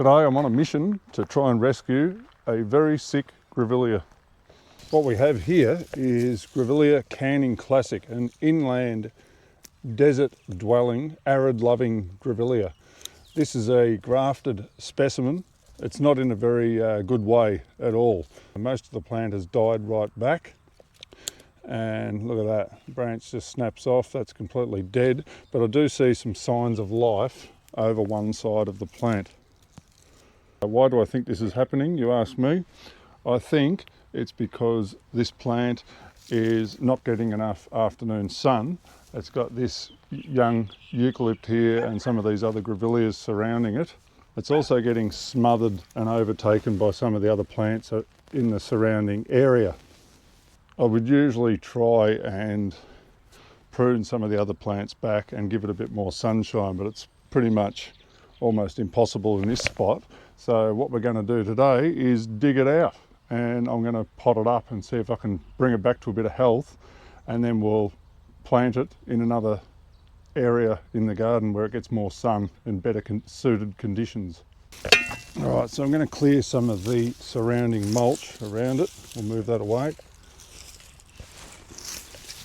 Today I'm on a mission to try and rescue a very sick Grevillea. What we have here is Grevillea Canning Classic, an inland desert dwelling, arid loving Grevillea. This is a grafted specimen. It's not in a very good way at all. Most of the plant has died right back. And look at that, the branch just snaps off, that's completely dead. But I do see some signs of life over one side of the plant. Why do I think this is happening, you ask me? I think it's because this plant is not getting enough afternoon sun. It's got this young eucalypt here and some of these other Grevilleas surrounding it. It's also getting smothered and overtaken by some of the other plants in the surrounding area. I would usually try and prune some of the other plants back and give it a bit more sunshine, but it's pretty much almost impossible in this spot. So what we're going to do today is dig it out, and I'm going to pot it up and see if I can bring it back to a bit of health, and then we'll plant it in another area in the garden where it gets more sun and better suited conditions. All right, so I'm going to clear some of the surrounding mulch around it. We'll move that away.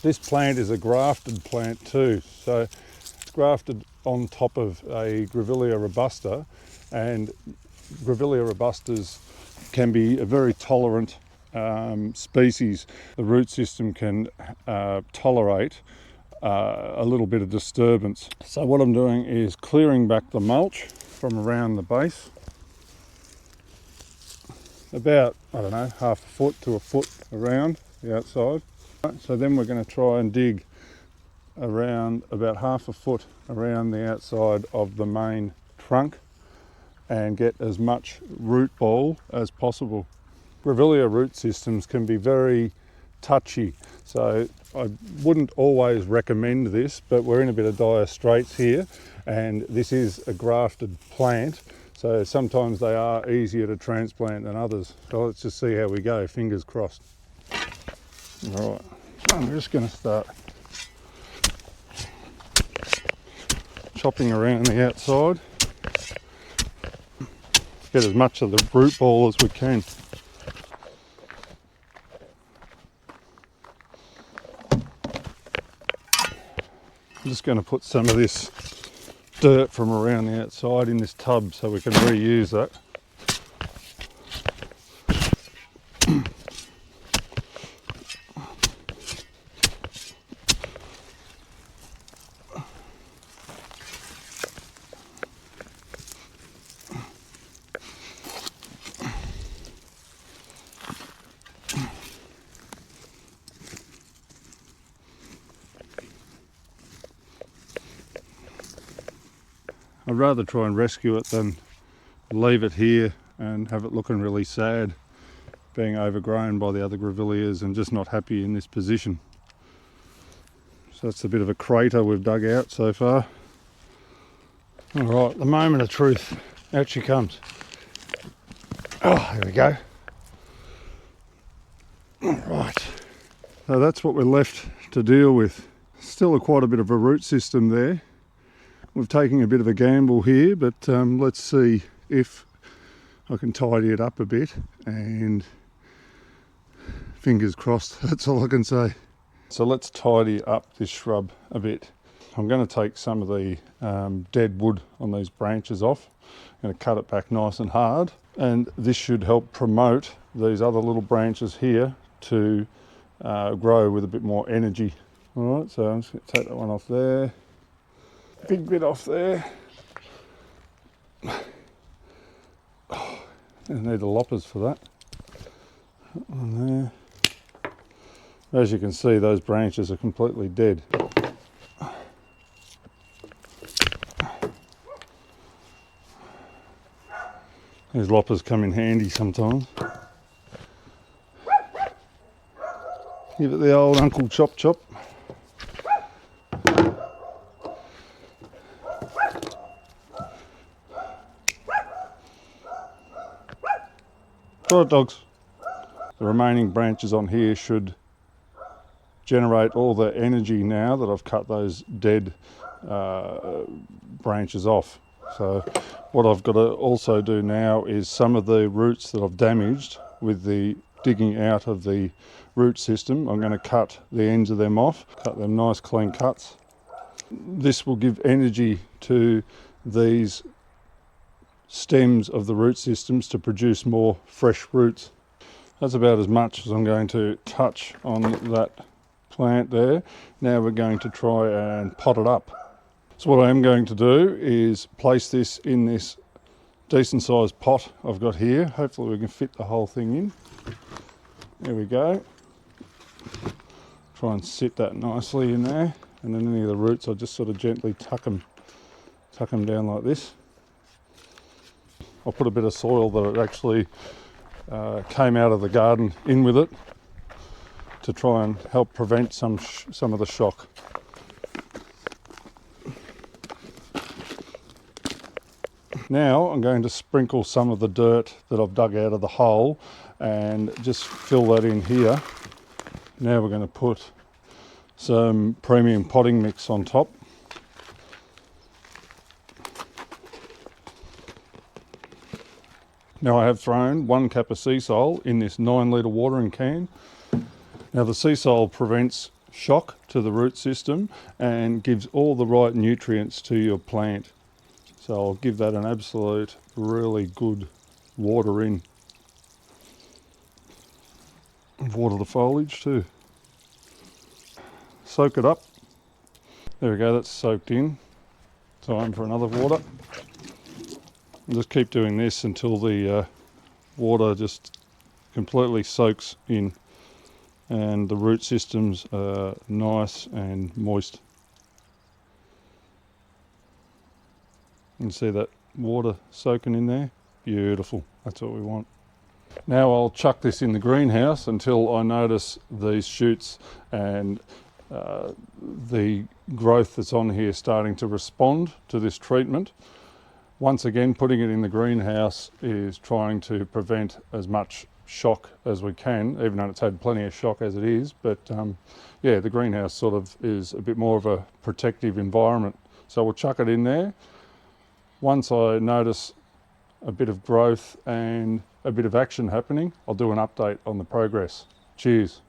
This plant is a grafted plant too, so it's grafted on top of a Grevillea robusta, and Grevillea robustas can be a very tolerant species. The root system can tolerate a little bit of disturbance. So what I'm doing is clearing back the mulch from around the base, about, I don't know, half a foot to a foot around the outside. So then we're going to try and dig around about half a foot around the outside of the main trunk and get as much root ball as possible. Grevillea root systems can be very touchy, so I wouldn't always recommend this, but we're in a bit of dire straits here, and this is a grafted plant, so sometimes they are easier to transplant than others. So let's just see how we go, fingers crossed. All right, I'm just going to start chopping around the outside. Get as much of the root ball as we can. I'm just going to put some of this dirt from around the outside in this tub so we can reuse that. I'd rather try and rescue it than leave it here and have it looking really sad, being overgrown by the other Grevilleas and just not happy in this position. So that's a bit of a crater we've dug out so far. All right, the moment of truth. Out she comes. Oh, there we go. All right, so that's what we're left to deal with. Still quite a bit of a root system there. We're taking a bit of a gamble here, but let's see if I can tidy it up a bit, and fingers crossed, that's all I can say. So let's tidy up this shrub a bit. I'm going to take some of the dead wood on these branches off. I'm going to cut it back nice and hard, and this should help promote these other little branches here to grow with a bit more energy. All right, so I'm just going to take that one off there. Big bit off there. Oh, I need the loppers for that. That one there. As you can see, those branches are completely dead. These loppers come in handy sometimes. Give it the old Uncle Chop Chop. Right, dogs. The remaining branches on here should generate all the energy now that I've cut those dead branches off. So What I've got to also do now is some of the roots that I've damaged with the digging out of the root system, I'm going to cut the ends of them off, cut them nice clean cuts. This will give energy to these stems of the root systems to produce more fresh roots. That's about as much as I'm going to touch on that plant there. Now we're going to try and pot it up. So what I am going to do is place this in this decent sized pot I've got here. Hopefully we can fit the whole thing in. There we go. Try and sit that nicely in there, and then any of the roots I just sort of gently tuck them down like this. I'll put a bit of soil that it actually came out of the garden in with it to try and help prevent some of the shock. Now I'm going to sprinkle some of the dirt that I've dug out of the hole and just fill that in here. Now we're going to put some premium potting mix on top. Now I have thrown 1 cup of Seasol in this 9 litre watering can. Now the Seasol prevents shock to the root system and gives all the right nutrients to your plant. So I'll give that an absolute really good water in. Water the foliage too. Soak it up. There we go, that's soaked in. Time for another water. And just keep doing this until the water just completely soaks in and the root systems are nice and moist. You can see that water soaking in there. Beautiful, that's what we want. Now I'll chuck this in the greenhouse until I notice these shoots and the growth that's on here starting to respond to this treatment. Once again, putting it in the greenhouse is trying to prevent as much shock as we can, even though it's had plenty of shock as it is. But yeah, the greenhouse sort of is a bit more of a protective environment. So we'll chuck it in there. Once I notice a bit of growth and a bit of action happening, I'll do an update on the progress. Cheers.